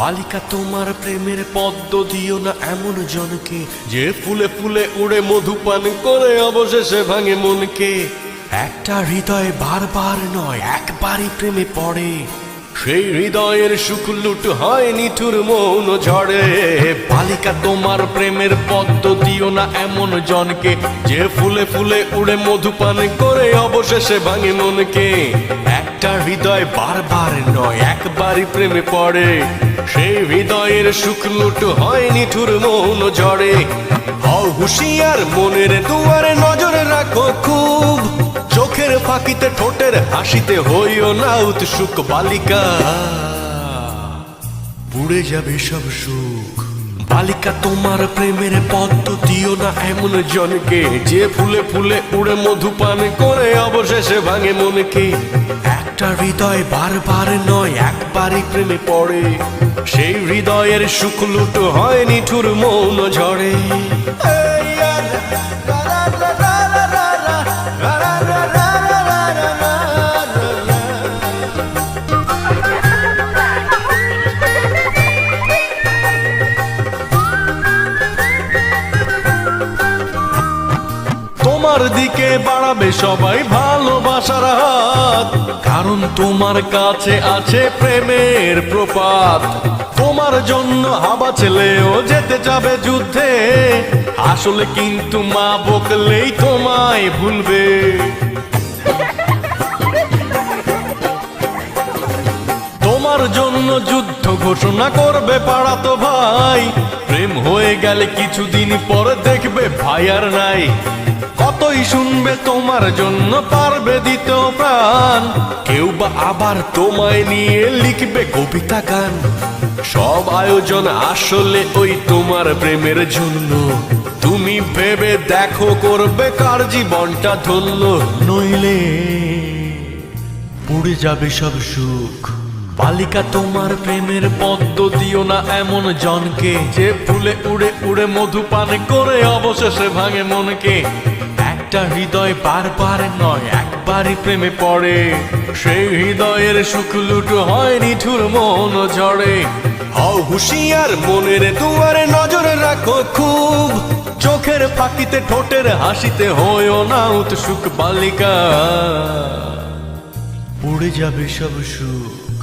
বালিকা তোমার প্রেমের পদ্ম দিও না এমন জনকে, যে ফুলে ফুলে উড়ে মধু পান করে অবশেষে ভাঙে মনকে। একটা হৃদয় বারবার নয় একবারই প্রেমে পড়ে, সেই হৃদয়ের সুখ লুট হয় নিঠুর মৌন ঝড়ে। বালিকা তোমার প্রেমের পদ্ম দিও না এমন জনকে, যে ফুলে ফুলে উড়ে মধু পান করে অবশেষে ভাঙে মনকে। একটা হৃদয় বারবার নয় একবারই প্রেমে পড়ে, সেই হৃদয়ের সুখ লুট হয় নিঠুর মৌন ঝড়ে। হও হুঁশিয়ার মনের দুয়ারে নজর রাখো খুব, চোখের ফাঁকিতে ঠোঁটের হাসিতে হইও না উৎসুক। বালিকা পুড়ে যাবে সব সুখ। বালিকা তোমার প্রেমের পদ্ম দিও না এমন জনকে, যে ফুলে ফুলে উড়ে মধু পান করে অবশেষে ভাঙে মনকে। একটা হৃদয় বারবার নয় একবারই প্রেমে পড়ে, সেই হৃদয়ের সুখ লুট হয় নিঠুর মৌন ঝড়ে। তোমার দিকে বাড়াবে সবাই ভালোবাসার হাত, কারণ তোমার কাছে আছে প্রেমের প্রপাত। তোমার জন্য হাবা ছেলেও যেতে যাবে যুদ্ধে, আসলে কিন্তু মা বকলেই তোমায় ভুলবে। তোমার জন্য যুদ্ধ ঘোষণা করবে পাড়াতো ভাই, প্রেম হয়ে গেলে কিছুদিন পর দেখবে ভাই আর নাই। কতই শুনবে তোমার জন্য পারবে দিতে প্রাণ, কেউ বা আবার তোমায় নিয়ে লিখবে কবিতা গান। সব আয়োজন আসলে ওই তোমার প্রেমের জন্য, তুমি ভেবে দেখো করবে কার জীবনটা ধন্য। নইলে পুড়ে যাবে সব সুখ। বালিকা তোমার প্রেমের পদ্ম দিও না এমন জনকে, যে ফুলে উড়ে উড়ে মধু পান করে অবশেষে ভাঙে মনকে। একটা হৃদয় বারবার নয় একবারই প্রেমে পড়ে, সেই হৃদয়ের সুখ লুট হয় নিঠুর মৌন ঝড়ে। হও হুঁশিয়ার মনের দুয়ারে নজর রাখো খুব, চোখের ফাঁকিতে ঠোঁটের হাসিতে হইও না উৎসুক। বালিকা পুড়ে যাবে সব সুখ।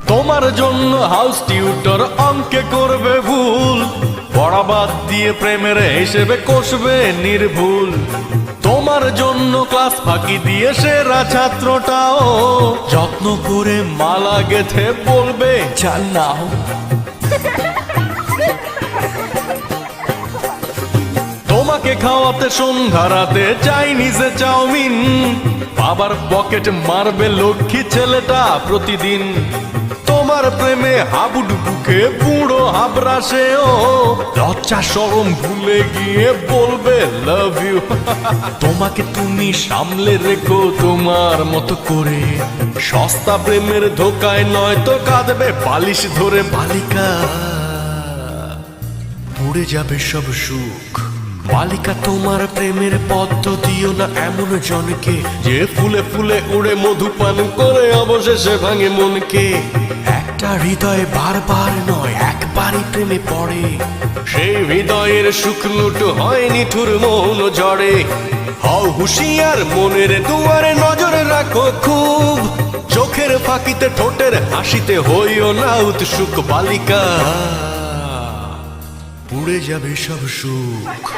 তোমার জন্য হাউস টিউটর অঙ্কে করবে ভুল, পড়া বাদ দিয়ে প্রেমের হিসেবে কষবে নির্ভুল। তোমার জন্য ক্লাস ফাঁকি দিয়ে সেরা ছাত্রটাও যত্ন করে মালা গেথে বলবে চাল নাও। তোমাকে খাওয়াতে সন্ধ্যা রাতে চাইনিজে চাউমিন, বাবার পকেট মারবে লক্ষ্মী ছেলেটা প্রতিদিন। তোমার প্রেমে হাবুডুবুকে বুড়ো হাবরাসেও লজ্জা শরম ভুলে গিয়ে বলবে লাভ ইউ। তোমাকে তুমি সামলে রেখো তোমার মতো করে, সস্তা প্রেমের ধোকায় নয় তো কাঁদবে বালিশ ধরে। বালিকা পুড়ে যাবে সব সুখ। বালিকা তোমার প্রেমের পদ্ম দিও না এমন জনকে, যে ফুলে ফুলে উড়ে মধু পান করে অবশেষে ভাঙে মনকে। একটা হৃদয় বারবার নয় একবারই প্রেমে পড়ে, সেই হৃদয়ের সুখ লুট হয় নিঠুর মৌন ঝড়ে। হও হুঁশিয়ার মনের দুয়ারে নজর রাখো খুব, চোখের ফাঁকিতে ঠোঁটের হাসিতে হইও না উৎসুক। বালিকা পুড়ে যাবে সব সুখ।